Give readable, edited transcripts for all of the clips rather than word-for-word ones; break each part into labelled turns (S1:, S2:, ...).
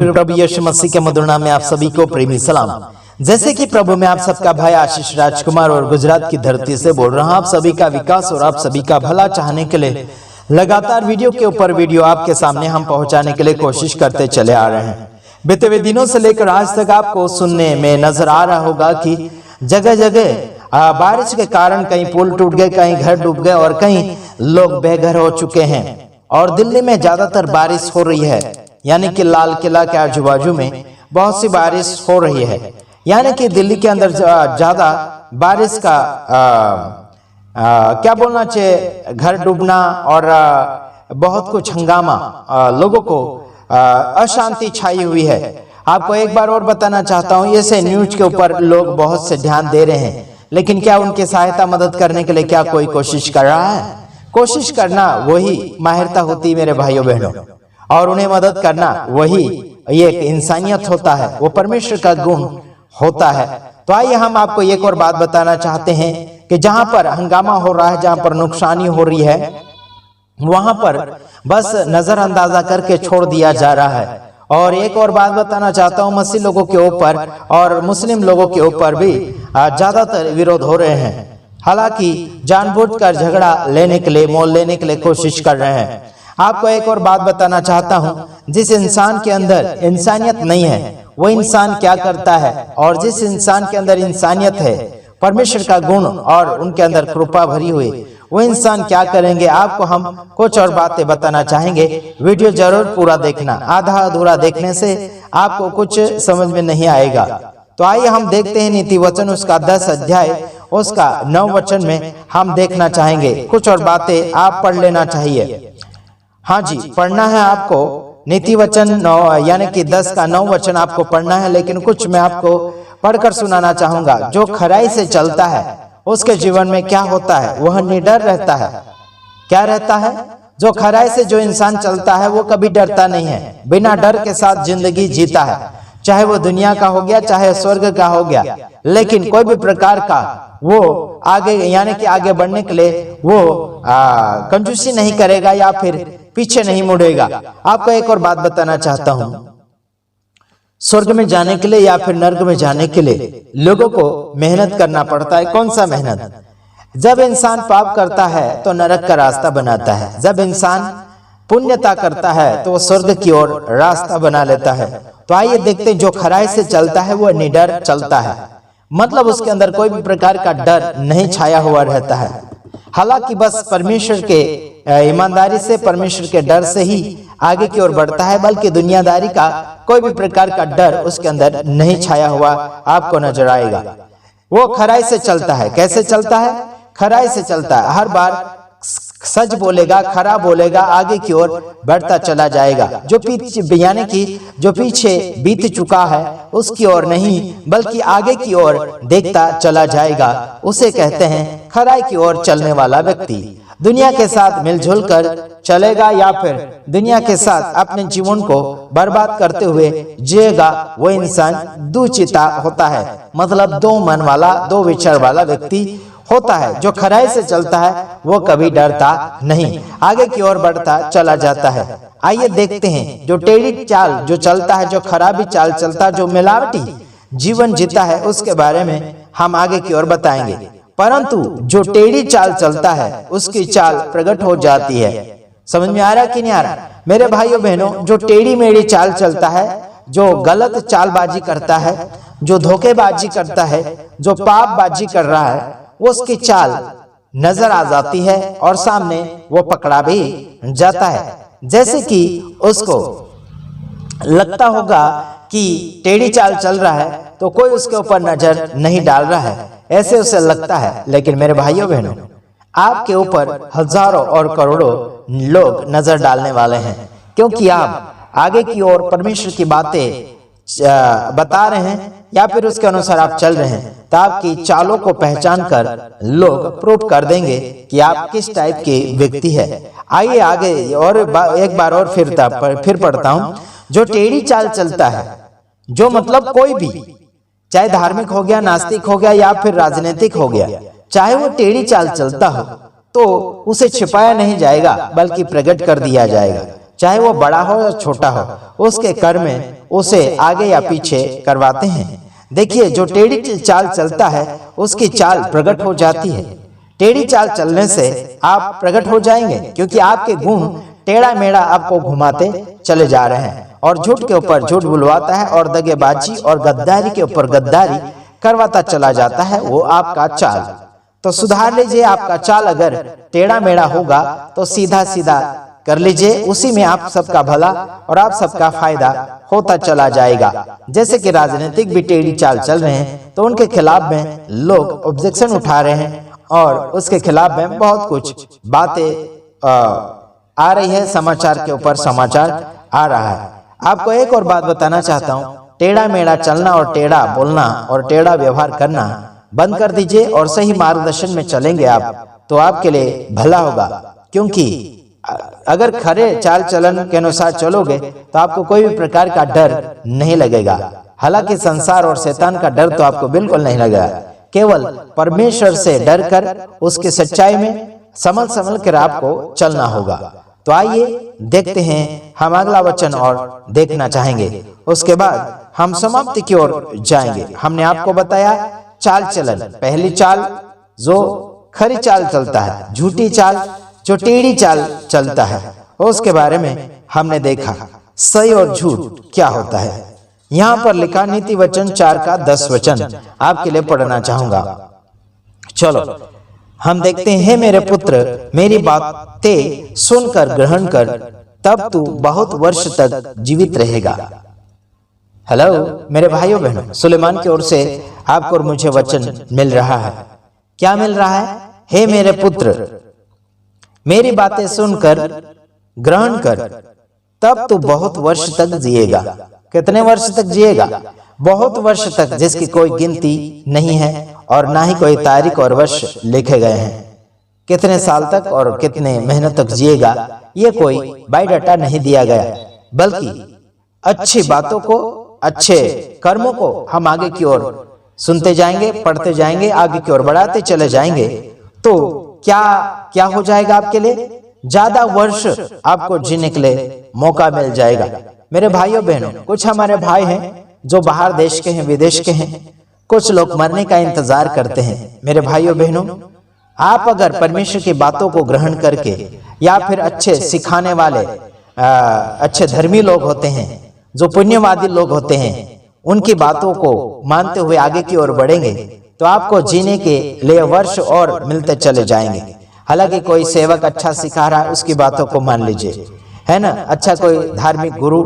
S1: प्रभु यीशु मसीह के मधुर नाम में आप सभी को प्रेमी सलाम। जैसे कि प्रभु में आप सबका भाई आशीष राजकुमार और गुजरात की धरती से बोल रहा हूं। आप सभी का विकास और आप सभी का भला चाहने के लिए लगातार वीडियो के ऊपर वीडियो आपके सामने हम पहुंचाने के लिए कोशिश करते चले आ रहे हैं। बीते हुए दिनों से लेकर आज तक आपको सुनने में नजर आ रहा होगा कि जगह जगह बारिश के कारण कहीं पुल टूट गए, कहीं घर डूब गए और कहीं लोग बेघर हो चुके हैं। और दिल्ली में ज्यादातर बारिश हो रही है, यानी कि लाल किला के आजू बाजू में बहुत सी बारिश हो रही है। यानी कि दिल्ली के अंदर ज्यादा बारिश का क्या बोलना चाहिए, घर डूबना और बहुत कुछ हंगामा, लोगों को अशांति छाई हुई है। आपको एक बार और बताना चाहता हूं, ऐसे न्यूज के ऊपर लोग बहुत से ध्यान दे रहे हैं, लेकिन क्या उनकी सहायता मदद करने के लिए क्या कोई कोशिश कर रहा है? कोशिश करना वही माहिरता होती मेरे भाइयों बहनों, और उन्हें मदद करना वही एक इंसानियत होता है, वो परमेश्वर का गुण होता है। तो आइए हम आपको एक और बात बताना चाहते हैं कि जहां पर हंगामा हो रहा है, जहां पर नुकसानी हो रही है, वहां पर बस नजरअंदाजा करके छोड़ दिया जा रहा है। और एक और बात बताना चाहता हूं, मसीह लोगों के ऊपर और मुस्लिम लोगों के ऊपर भी ज्यादातर विरोध हो रहे हैं। हालांकि जानबूझकर झगड़ा लेने के लिए, मोल लेने के लिए कोशिश कर रहे हैं। आपको एक और बात बताना चाहता हूं, जिस इंसान के अंदर इंसानियत नहीं है वो इंसान क्या करता है, और जिस इंसान के अंदर इंसानियत है, परमेश्वर का गुण और उनके अंदर कृपा भरी हुई, वो इंसान क्या करेंगे, आपको हम कुछ और बातें बताना चाहेंगे। वीडियो जरूर पूरा देखना, आधा अधूरा देखने से आपको कुछ समझ में नहीं आएगा। तो आइए हम देखते हैं नीति वचन उसका 10 अध्याय उसका 9 वचन में हम देखना चाहेंगे। कुछ और बातें आप पढ़ लेना चाहिए। हाँ जी, पढ़ना है आपको नीति वचन 9 यानी कि 10 का 9 वचन आपको पढ़ना है, लेकिन कुछ मैं आपको पढ़कर सुनाना चाहूंगा। जो खराई से चलता है उसके जीवन में क्या होता है, वह निडर रहता है। क्या रहता है? जो खराई से जो इंसान चलता है वो कभी डरता नहीं है, बिना डर के साथ जिंदगी जीता है, चाहे वो दुनिया का हो गया चाहे स्वर्ग का हो गया। लेकिन कोई भी प्रकार का वो आगे यानी कि आगे बढ़ने के लिए वो कंजूसी नहीं करेगा या फिर पीछे नहीं मुड़ेगा। आपको एक और बात बताना चाहता हूं, स्वर्ग में जाने के लिए या फिर नर्क में जाने के लिए लोगों को मेहनत करना पड़ता है। कौन सा मेहनत? जब इंसान पाप करता है तो नरक का रास्ता बनाता है, जब इंसान पुण्यता करता है तो वो स्वर्ग की ओर रास्ता बना लेता है। तो आइए देखते हैं, जो खराई से चलता है वो निडर चलता है, मतलब उसके अंदर कोई भी प्रकार का डर नहीं छाया हुआ रहता है। हालांकि बस परमेश्वर के ईमानदारी से, परमेश्वर के डर से ही आगे की ओर बढ़ता है, बल्कि दुनियादारी का कोई भी प्रकार का डर उसके अंदर नहीं छाया हुआ आपको नजर आएगा। वो खराई से चलता है। कैसे चलता है? खराई से चलता है, हर बार सच बोलेगा, खरा बोलेगा, आगे की ओर बढ़ता चला जाएगा। जो पीछे यानी कि जो पीछे बीत चुका है उसकी ओर नहीं, बल्कि आगे की ओर देखता चला जाएगा, उसे कहते हैं खराई की ओर चलने वाला व्यक्ति। दुनिया के साथ मिलजुल कर चलेगा या फिर दुनिया के साथ अपने जीवन को बर्बाद करते हुए जिएगा, वो इंसान दुचिता होता है, मतलब दो मन वाला, दो विचार वाला व्यक्ति होता है। जो खराई से चलता है वो कभी डरता नहीं, आगे की ओर बढ़ता चला जाता है। आइए देखते हैं, जो टेढ़ी चाल जो चलता है, जो खराबी चाल चलता, जो मिलावटी जीवन जीता है, उसके बारे में हम आगे की ओर बताएंगे। परंतु जो टेढ़ी चाल चलता है उसकी चाल प्रकट हो जाती है। समझ में आ रहा कि नहीं आ रहा मेरे भाइयों बहनों? जो टेढ़ी मेढ़ी चाल चलता है, जो गलत चालबाजी करता है, जो धोखेबाजी करता है, जो पापबाजी कर रहा है, उसकी चाल नजर आ जाती है और सामने वो पकड़ा भी जाता है। जैसे कि उसको लगता होगा कि टेढ़ी चाल चल रहा है तो कोई उसके ऊपर नजर नहीं डाल रहा है, ऐसे उसे लगता है। लेकिन मेरे भाइयों बहनों, आपके ऊपर हजारों और करोड़ों लोग नजर डालने वाले हैं, क्योंकि आप आगे की ओर परमेश्वर की बातें बता रहे हैं या फिर उसके अनुसार आप चल रहे हैं। तो आपकी चालों को पहचान कर लोग प्रूव कर देंगे कि आप किस टाइप के व्यक्ति है। आइए आगे और एक बार और फिर पढ़ता हूं। जो टेढ़ी चाल चलता है, जो मतलब कोई भी, चाहे धार्मिक हो गया, नास्तिक हो गया या फिर राजनीतिक हो गया, चाहे वो टेढ़ी चाल चलता हो तो उसे छिपाया नहीं जाएगा बल्कि प्रकट कर दिया जाएगा। चाहे वो बड़ा हो या छोटा हो, उसके कर्म उसे आगे या पीछे करवाते हैं। देखिए, जो टेढ़ी चाल चलता है उसकी चाल प्रकट हो जाती है। टेढ़ी चाल चलने से आप प्रकट हो जाएंगे, क्योंकि आपके गुण टेढ़ा मेढ़ा आपको घुमाते चले जा रहे हैं और झूठ के ऊपर झूठ बुलवाता है और दगेबाजी और गद्दारी के ऊपर गद्दारी करवाता चला जाता है वो आपका चाल। तो सुधार लीजिए आपका चाल। अगर टेढ़ा मेढ़ा होगा तो सीधा सीधा कर लीजिए, उसी में आप सबका भला और आप सबका फायदा होता चला जाएगा। जैसे कि राजनीतिक भी टेढ़ी चाल चल रहे हैं तो उनके खिलाफ में लोग ऑब्जेक्शन उठा रहे हैं और उसके खिलाफ में बहुत कुछ बातें आ रही है, समाचार के ऊपर समाचार आ रहा है। आपको एक और बात बताना चाहता हूँ, टेढ़ा मेढ़ा चलना और टेढ़ा बोलना और टेढ़ा व्यवहार करना बंद कर दीजिए और सही मार्गदर्शन में चलेंगे आप तो आपके लिए भला होगा। क्योंकि अगर खरे चाल चलन के अनुसार चलोगे तो आपको कोई भी प्रकार का डर नहीं लगेगा। हालांकि संसार और शैतान का डर तो आपको बिल्कुल नहीं लगेगा, केवल परमेश्वर से डर कर उसकी सच्चाई में संभल संभल कर आपको चलना होगा। तो आइए देखते हैं हम अगला वचन और देखना चाहेंगे, उसके बाद हम समाप्ति की ओर जाएंगे। हमने आपको बताया चाल चलन, पहली चाल जो खरी चाल चलता है, झूठी चाल जो टेढ़ी चाल चलता है, उसके बारे में हमने देखा सही और झूठ क्या होता है। यहाँ पर लिखा नीति वचन 4 का 10 वचन आपके लिए पढ़ना चाहूंगा। चलो हम देखते हैं, हे मेरे पुत्र मेरी बातें सुनकर ग्रहण कर, तब तू बहुत वर्ष तक जीवित रहेगा। हेलो मेरे भाइयों बहनों, सुलेमान की ओर से आपको और मुझे वचन मिल रहा है। क्या मिल रहा है? हे मेरे पुत्र मेरी बातें सुनकर ग्रहण कर, तब तू बहुत वर्ष तक जिएगा। कितने वर्ष तक जिएगा? बहुत वर्ष तक, जिसकी कोई गिनती नहीं है और ना ही कोई तारीख और वर्ष लिखे गए हैं। कितने साल तक और कितने महीनों तक जिएगा ये कोई बायोडाटा नहीं दिया गया, बल्कि अच्छी बातों को, अच्छे कर्मों को हम आगे की ओर सुनते जाएंगे, पढ़ते जाएंगे, आगे की ओर बढ़ाते चले जाएंगे। तो क्या क्या हो जाएगा आपके लिए? ज्यादा वर्ष आपको जीने के लिए मौका मिल जाएगा। मेरे भाइयों बहनों, कुछ हमारे भाई हैं जो बाहर देश के हैं, विदेश के हैं, कुछ लोग मरने का इंतजार करते हैं। मेरे भाइयों बहनों, आप अगर परमेश्वर की बातों को ग्रहण करके या फिर अच्छे सिखाने वाले अच्छे धर्मी लोग होते हैं, जो पुण्यवादी लोग होते हैं, उनकी बातों को मानते हुए आगे की ओर बढ़ेंगे तो आपको जीने के लिए वर्ष और मिलते चले जाएंगे। हालांकि कोई सेवक अच्छा सिखा रहा है, उसकी बातों को मान लीजिए, है ना। अच्छा कोई धार्मिक गुरु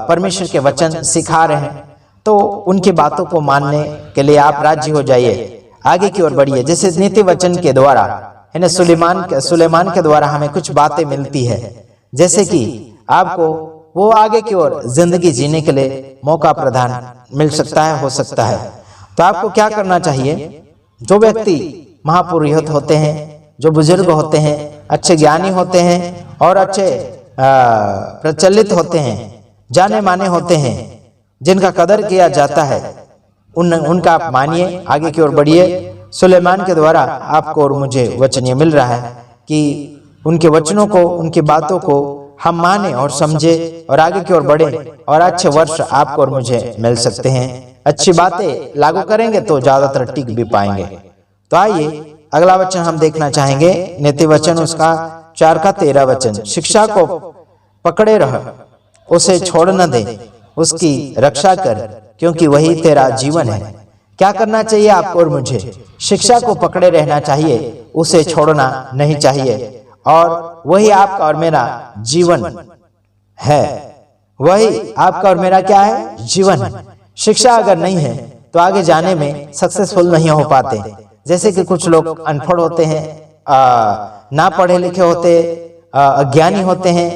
S1: परमेश्वर के वचन सिखा रहे हैं तो उनकी बातों को मानने के लिए आप राजी हो जाइए, आगे की ओर बढ़िए। जैसे नीति वचन के द्वारा, है ना, सुलेमान के द्वारा हमें कुछ बातें मिलती है, जैसे कि आपको वो आगे की ओर जिंदगी जीने के लिए मौका प्रदान मिल सकता है, हो सकता है। तो आपको क्या करना चाहिए? जो व्यक्ति महापुरोहित होते हैं, जो बुजुर्ग होते हैं, अच्छे ज्ञानी होते हैं और अच्छे प्रचलित होते हैं, जाने माने होते हैं, जिनका कदर किया जाता है, उनका आप मानिए, आगे की ओर बढ़िए। सुलेमान के द्वारा आपको और मुझे वचन ये मिल रहा है कि उनके वचनों को, उनकी बातों को हम माने और समझे और आगे की ओर बढ़े और अच्छे वर्ष आपको और मुझे मिल सकते हैं। अच्छी बातें लागू करेंगे तो ज्यादातर टिक भी पाएंगे। तो आइए अगला वचन हम देखना चाहेंगे, नीति वचन उसका 4 का 13 वचन। शिक्षा को पकड़े रह, उसे छोड़ न दे, उसकी रक्षा कर, क्योंकि वही तेरा जीवन है। क्या करना चाहिए आपको और मुझे? शिक्षा को पकड़े रहना चाहिए, उसे छोड़ना नहीं चाहिए, और वही आपका और मेरा जीवन है। वही आपका और मेरा क्या है? जीवन है। शिक्षा अगर नहीं है तो आगे जाने में सक्सेसफुल नहीं हो पाते। जैसे कि कुछ लोग अनपढ़ होते हैं, ना पढ़े लिखे होते, अज्ञानी होते हैं,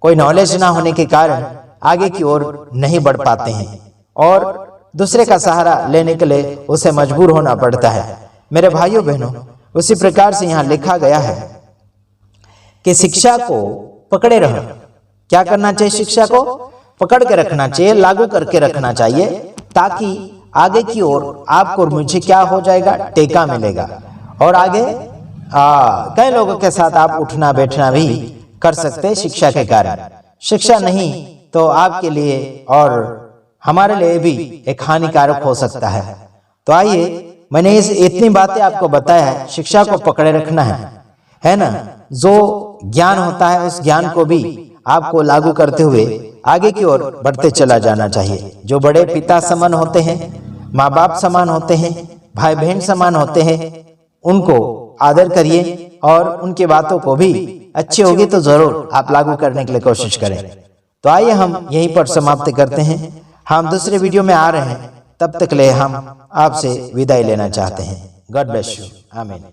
S1: कोई नॉलेज ना होने के कारण आगे की ओर नहीं बढ़ पाते हैं और दूसरे का सहारा लेने के लिए उसे मजबूर होना पड़ता है। मेरे भाइयों बहनों, उसी प्रकार से यहाँ लिखा गया है कि शिक्षा को पकड़े रहो। क्या करना चाहिए? शिक्षा को पकड़ के रखना चाहिए, लागू करके रखना चाहिए, ताकि आगे की ओर आपको और मुझे क्या हो जाएगा? टेका मिलेगा। और आगे कई लोगों के साथ आप उठना बैठना भी कर सकते हैं शिक्षा के कारण। शिक्षा नहीं तो आपके लिए और हमारे लिए भी एक हानिकारक हो सकता है। तो आइए, मैंने इतनी बातें आपको बताया है, शिक्षा को पकड़े रखना है ना। जो ज्ञान होता है उस ज्ञान को भी आपको लागू करते हुए आगे की ओर बढ़ते चला जाना चाहिए। जो बड़े पिता समान होते हैं, माँ बाप समान होते हैं, भाई बहन समान होते हैं, उनको आदर करिए और उनकी बातों को भी अच्छी होगी तो जरूर आप लागू करने के लिए कोशिश करें। तो आइए हम यहीं पर समाप्त करते हैं। हम दूसरे वीडियो में आ रहे हैं, तब तक ले हम आपसे विदाई लेना चाहते हैं। God bless you. आमीन।